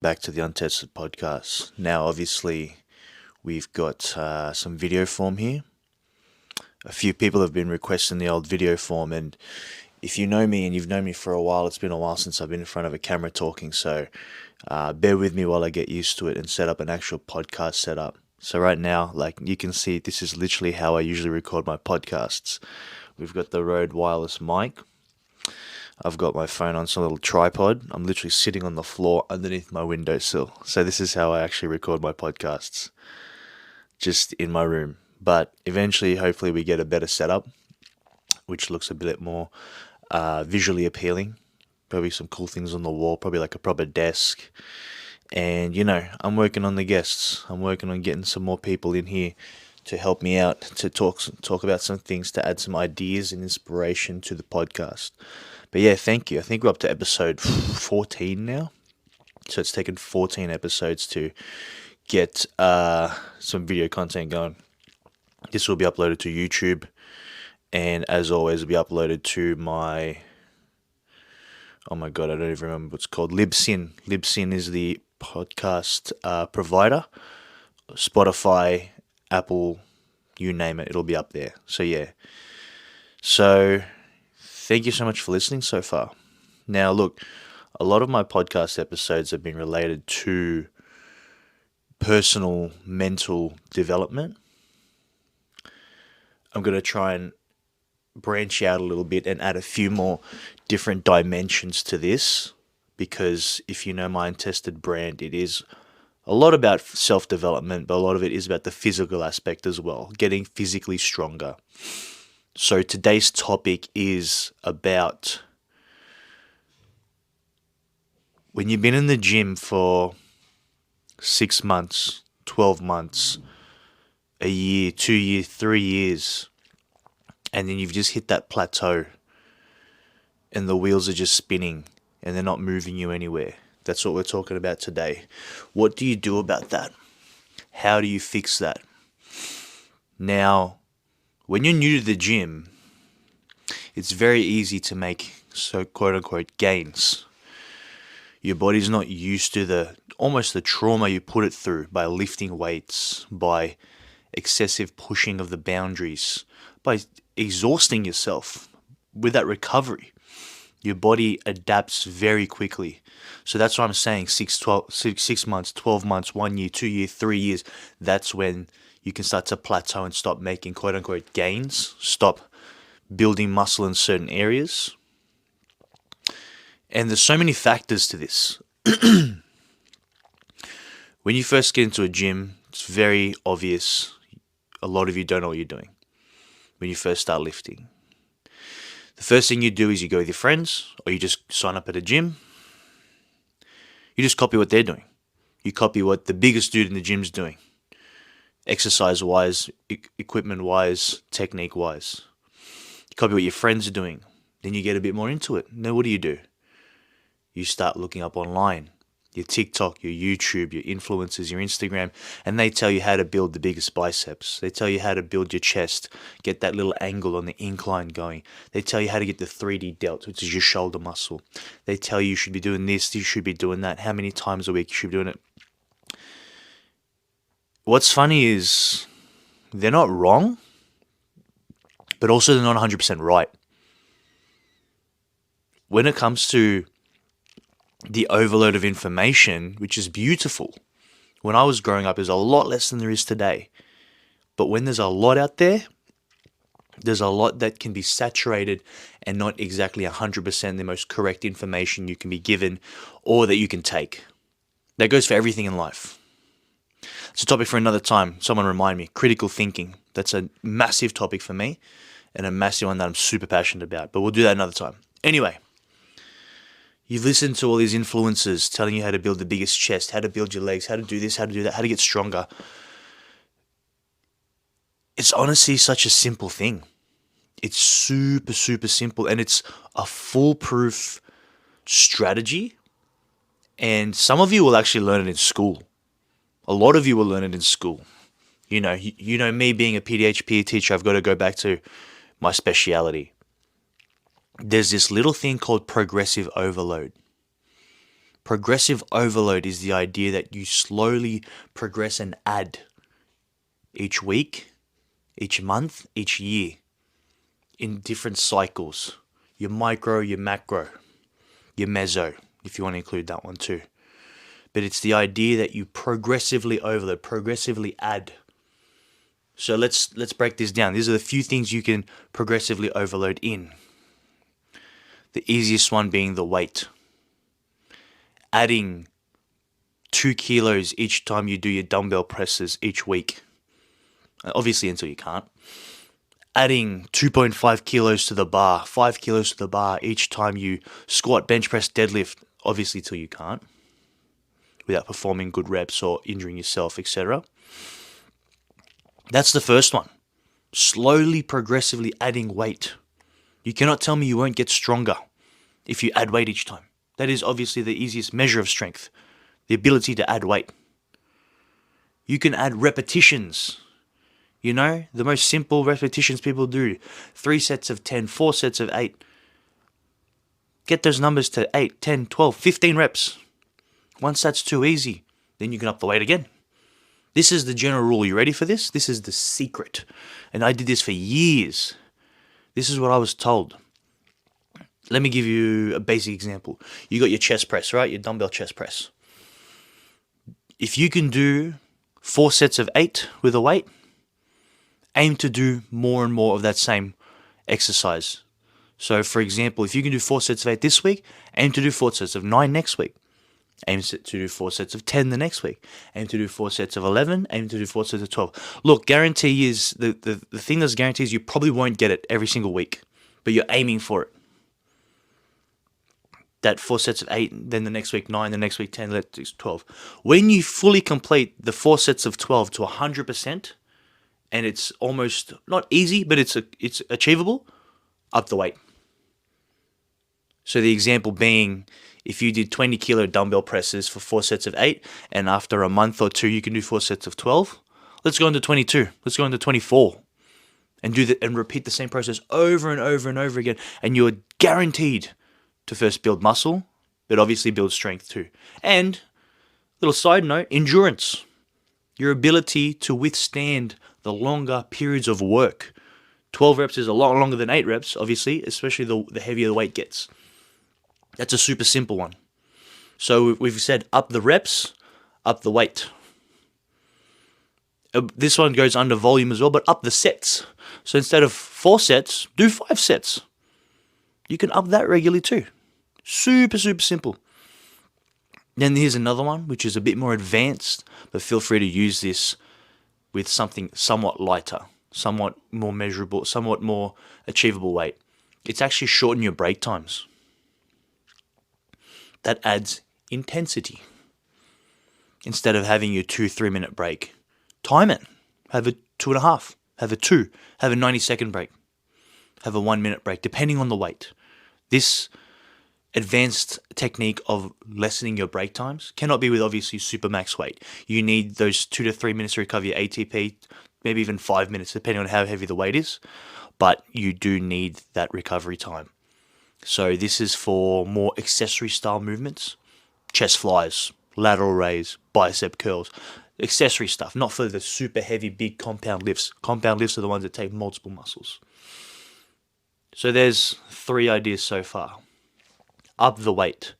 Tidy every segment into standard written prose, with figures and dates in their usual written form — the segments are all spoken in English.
back to the Untested Podcast. Now, obviously, we've got some video form here. A few people have been requesting the old video form, and if you know me and you've known me for a while, it's been a while since I've been in front of a camera talking, so bear with me while I get used to it and set up an actual podcast setup. So right now, like you can see, this is literally how I usually record my podcasts. We've got the Rode wireless mic. I've got my phone on some little tripod. I'm literally sitting on the floor underneath my windowsill. So this is how I actually record my podcasts, just in my room. But eventually, hopefully, we get a better setup, which looks a bit more visually appealing. Probably some cool things on the wall, probably like a proper desk. And, I'm working on the guests. I'm working on getting some more people in here to help me out, to talk about some things, to add some ideas and inspiration to the podcast. But yeah, thank you. I think we're up to episode 14 now. So it's taken 14 episodes to get some video content going. This will be uploaded to YouTube. And as always, it'll be uploaded to my... Oh my God, I don't even remember what it's called. Libsyn. Libsyn is the podcast provider. Spotify, Apple, you name it, it'll be up there. So yeah. So thank you so much for listening so far. Now look, a lot of my podcast episodes have been related to personal mental development. I'm going to try and branch out a little bit and add a few more different dimensions to this, because if you know my Untested brand, it is a lot about self-development, but a lot of it is about the physical aspect as well, getting physically stronger. So today's topic is about when you've been in the gym for 6 months, 12 months, a year, 2 years, 3 years, and then you've just hit that plateau and the wheels are just spinning and they're not moving you anywhere. That's what we're talking about today. What do you do about that? How do you fix that? Now, when you're new to the gym, it's very easy to make quote-unquote gains. Your body's not used to almost the trauma you put it through by lifting weights, by excessive pushing of the boundaries, by exhausting yourself with that recovery. Your body adapts very quickly. So that's what I'm saying, 6 months, 12 months, 1 year, 2 years, 3 years, that's when you can start to plateau and stop making quote-unquote gains, stop building muscle in certain areas. And there's so many factors to this. When you first get into a gym, it's very obvious. A lot of you don't know what you're doing when you first start lifting. The first thing you do is you go with your friends, or you just sign up at a gym. You just copy what they're doing. You copy what the biggest dude in the gym's doing. Exercise-wise, equipment-wise, technique-wise. You copy what your friends are doing. Then you get a bit more into it. Then what do? You start looking up online. Your TikTok, your YouTube, your influencers, your Instagram, and they tell you how to build the biggest biceps. They tell you how to build your chest, get that little angle on the incline going. They tell you how to get the 3D delt, which is your shoulder muscle. They tell you should be doing this, you should be doing that, how many times a week you should be doing it. What's funny is they're not wrong, but also they're not 100% right. When it comes to the overload of information, which is beautiful. When I was growing up, there's a lot less than there is today. But when there's a lot out there, there's a lot that can be saturated and not exactly 100% the most correct information you can be given or that you can take. That goes for everything in life. It's a topic for another time. Someone remind me. Critical thinking. That's a massive topic for me and a massive one that I'm super passionate about. But we'll do that another time. Anyway. You've listened to all these influencers telling you how to build the biggest chest, how to build your legs, how to do this, how to do that, how to get stronger. It's honestly such a simple thing. It's super, super simple, and it's a foolproof strategy. And some of you will actually learn it in school. A lot of you will learn it in school. You know me being a PhD teacher, I've got to go back to my speciality. There's this little thing called progressive overload. Progressive overload is the idea that you slowly progress and add each week, each month, each year in different cycles. Your micro, your macro, your meso, if you want to include that one too. But it's the idea that you progressively overload, progressively add. So let's break this down. These are the few things you can progressively overload in. The easiest one being the weight. Adding 2 kilos each time you do your dumbbell presses each week. Obviously until you can't. Adding 2.5 kilos to the bar, 5 kilos to the bar each time you squat, bench press, deadlift, obviously till you can't, without performing good reps or injuring yourself, etc. That's the first one. Slowly, progressively adding weight. You cannot tell me you won't get stronger if you add weight each time. That is obviously the easiest measure of strength, the ability to add weight. You can add repetitions. You know, the most simple repetitions people do. 3 sets of 10, 4 sets of 8. Get those numbers to 8, 10, 12, 15 reps. Once that's too easy, then you can up the weight again. This is the general rule. You ready for this? This is the secret. And I did this for years. This is what I was told. Let me give you a basic example. You got your chest press, right? Your dumbbell chest press. If you can do 4 sets of 8 with a weight, aim to do more and more of that same exercise. So, for example, if you can do 4 sets of 8 this week, aim to do 4 sets of 9 next week. Aim to do 4 sets of 10 the next week. Aim to do 4 sets of 11. Aim to do 4 sets of 12. Look, guarantee is the thing that's guaranteed is you probably won't get it every single week, but you're aiming for it. That 4 sets of 8, then the next week 9, the next week 10, let's 12. When you fully complete the 4 sets of 12 to 100%, and it's almost not easy, but it's achievable, up the weight. So the example being, if you did 20 kilo dumbbell presses for 4 sets of 8, and after a month or two you can do 4 sets of 12, let's go into 22. Let's go into 24, and do that and repeat the same process over and over and over again, and you're guaranteed to first build muscle, but obviously build strength too. And little side note, endurance, your ability to withstand the longer periods of work. 12 reps is a lot longer than 8 reps, obviously, especially the heavier the weight gets. That's a super simple one. So we've said up the reps, up the weight. This one goes under volume as well, but up the sets. So instead of 4 sets, do 5 sets. You can up that regularly too. Super, super simple. Then here's another one, which is a bit more advanced, but feel free to use this with something somewhat lighter, somewhat more measurable, somewhat more achievable weight. It's actually shorten your break times. That adds intensity. Instead of having your 2-3 minute break, time it. Have a 2.5, have a 2, have a 90-second break, have a 1 minute break, depending on the weight. This advanced technique of lessening your break times cannot be with obviously super max weight. You need those 2 to 3 minutes to recover your ATP, maybe even 5 minutes, depending on how heavy the weight is. But you do need that recovery time. So this is for more accessory style movements, chest flies, lateral raise, bicep curls, accessory stuff, not for the super heavy, big compound lifts. Compound lifts are the ones that take multiple muscles. So there's 3 ideas so far. Up the weight,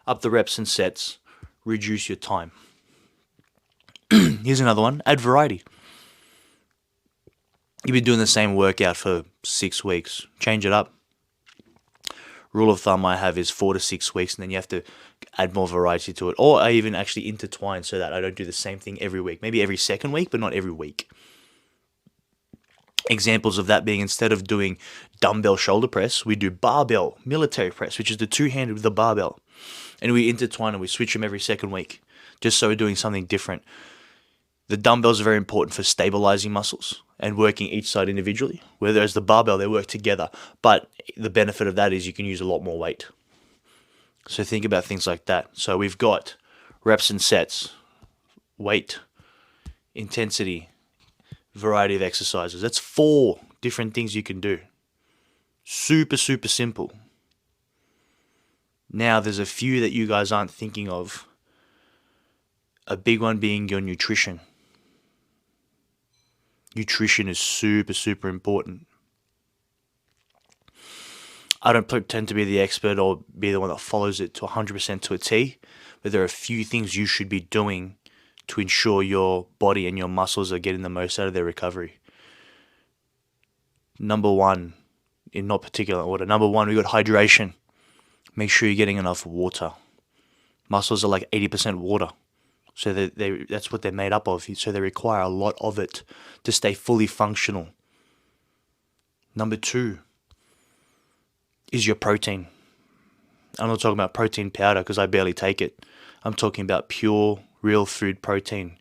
up the reps and sets, reduce your time. Here's another one, add variety. You've been doing the same workout for 6 weeks, change it up. Rule of thumb I have is 4 to 6 weeks, and then you have to add more variety to it. Or I even actually intertwine so that I don't do the same thing every week. Maybe every second week, but not every week. Examples of that being, instead of doing dumbbell shoulder press, we do barbell military press, which is the 2-handed with the barbell. And we intertwine and we switch them every second week, just so we're doing something different. The dumbbells are very important for stabilizing muscles and working each side individually, whereas the barbell, they work together. But the benefit of that is you can use a lot more weight. So think about things like that. So we've got reps and sets, weight, intensity, variety of exercises. That's 4 different things you can do. Super, super simple. Now, there's a few that you guys aren't thinking of. A big one being your nutrition. Nutrition is super, super important. I don't pretend to be the expert or be the one that follows it to 100% to a T, but there are a few things you should be doing to ensure your body and your muscles are getting the most out of their recovery. Number one, in not particular order, number one, we got hydration. Make sure you're getting enough water. Muscles are like 80% water. So that's what they're made up of. So they require a lot of it to stay fully functional. Number two is your protein. I'm not talking about protein powder because I barely take it. I'm talking about pure, real food protein.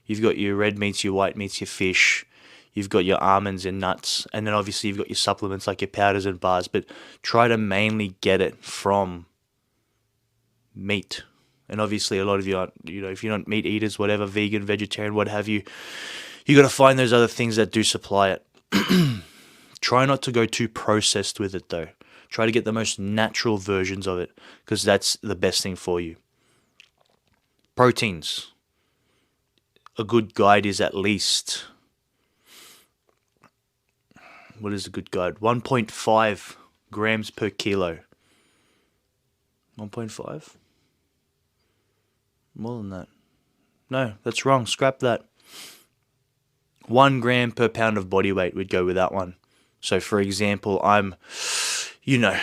You've got your red meats, your white meats, your fish. You've got your almonds and nuts. And then obviously you've got your supplements like your powders and bars. But try to mainly get it from meat. And obviously a lot of you aren't, if you're not meat eaters, whatever, vegan, vegetarian, what have you, you got to find those other things that do supply it. Try not to go too processed with it though. Try to get the most natural versions of it because that's the best thing for you. Proteins. A good guide is at least, what is a good guide? 1.5 grams per kilo. 1.5? More than that. No, that's wrong. Scrap that. 1 gram per pound of body weight would go with that one. So for example, I'm,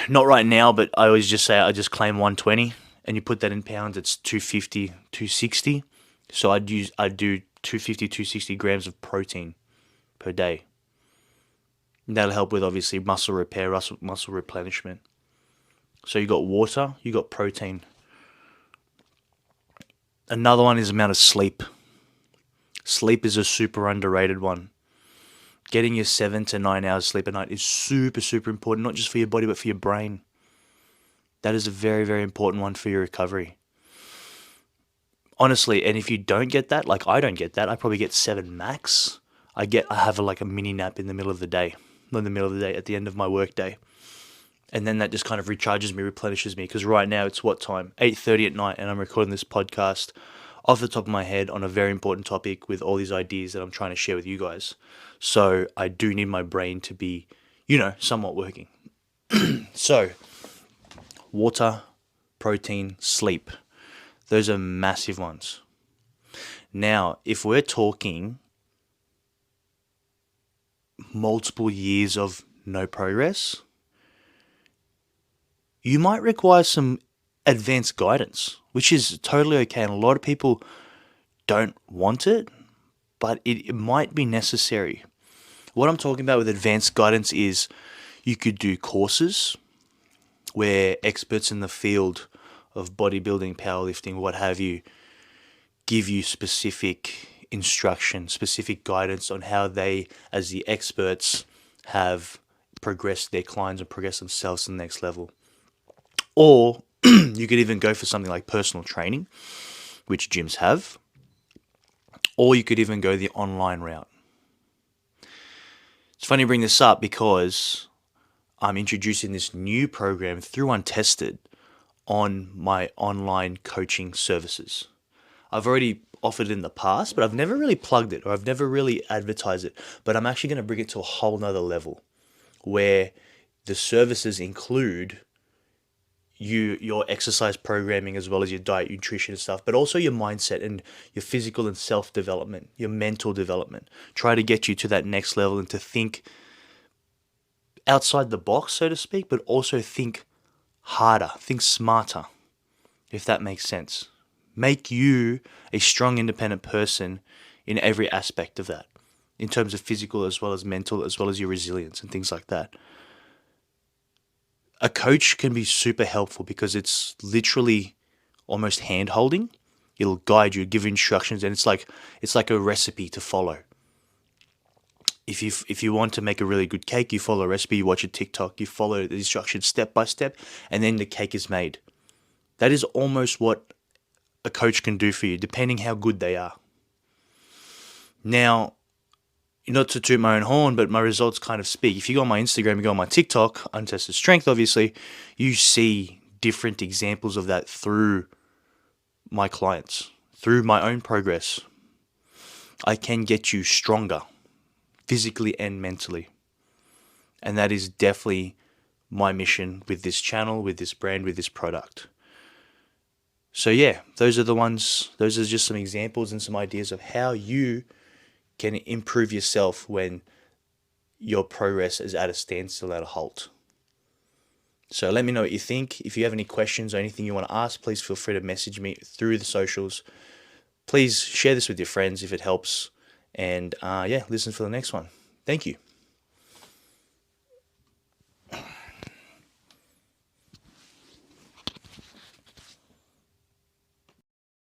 not right now, but I always just say I just claim 120, and you put that in pounds, it's 250, 260. So I do 250, 260 grams of protein per day. And that'll help with obviously muscle repair, muscle replenishment. So you got water, you got protein. Another one is the amount of sleep. Sleep is a super underrated one. Getting your 7 to 9 hours sleep a night is super, super important, not just for your body, but for your brain. That is a very, very important one for your recovery. Honestly, and if you don't get that, like I don't get that, I probably get 7 max. I have a mini nap in the middle of the day, not in the middle of the day, at the end of my work day. And then that just kind of recharges me, replenishes me. Because right now it's what time? 8:30 at night, and I'm recording this podcast off the top of my head on a very important topic with all these ideas that I'm trying to share with you guys. So I do need my brain to be, somewhat working. So, water, protein, sleep. Those are massive ones. Now, if we're talking multiple years of no progress, you might require some advanced guidance, which is totally okay. And a lot of people don't want it, but it might be necessary. What I'm talking about with advanced guidance is you could do courses where experts in the field of bodybuilding, powerlifting, what have you, give you specific instruction, specific guidance on how they, as the experts, have progressed their clients and progressed themselves to the next level. Or you could even go for something like personal training, which gyms have. Or you could even go the online route. It's funny to bring this up because I'm introducing this new program through Untested on my online coaching services. I've already offered it in the past, but I've never really plugged it or I've never really advertised it. But I'm actually going to bring it to a whole nother level where the services include your exercise programming as well as your diet, nutrition and stuff, but also your mindset and your physical and self-development, your mental development. Try to get you to that next level and to think outside the box, so to speak, but also think harder, think smarter, if that makes sense. Make you a strong, independent person in every aspect of that, in terms of physical as well as mental, as well as your resilience and things like that. A coach can be super helpful because it's literally almost hand-holding. It'll guide you, give you instructions, and it's like a recipe to follow. If you want to make a really good cake, you follow a recipe, you watch a TikTok, you follow the instructions step by step, and then the cake is made. That is almost what a coach can do for you, depending how good they are. Now, not to toot my own horn, but my results kind of speak. If you go on my Instagram, you go on my TikTok, Untested Strength, obviously, you see different examples of that through my clients, through my own progress. I can get you stronger physically and mentally. And that is definitely my mission with this channel, with this brand, with this product. So yeah, those are just some examples and some ideas of how you can improve yourself when your progress is at a standstill, at a halt. So let me know what you think. If you have any questions or anything you want to ask, please feel free to message me through the socials. Please share this with your friends if it helps. And listen for the next one. Thank you.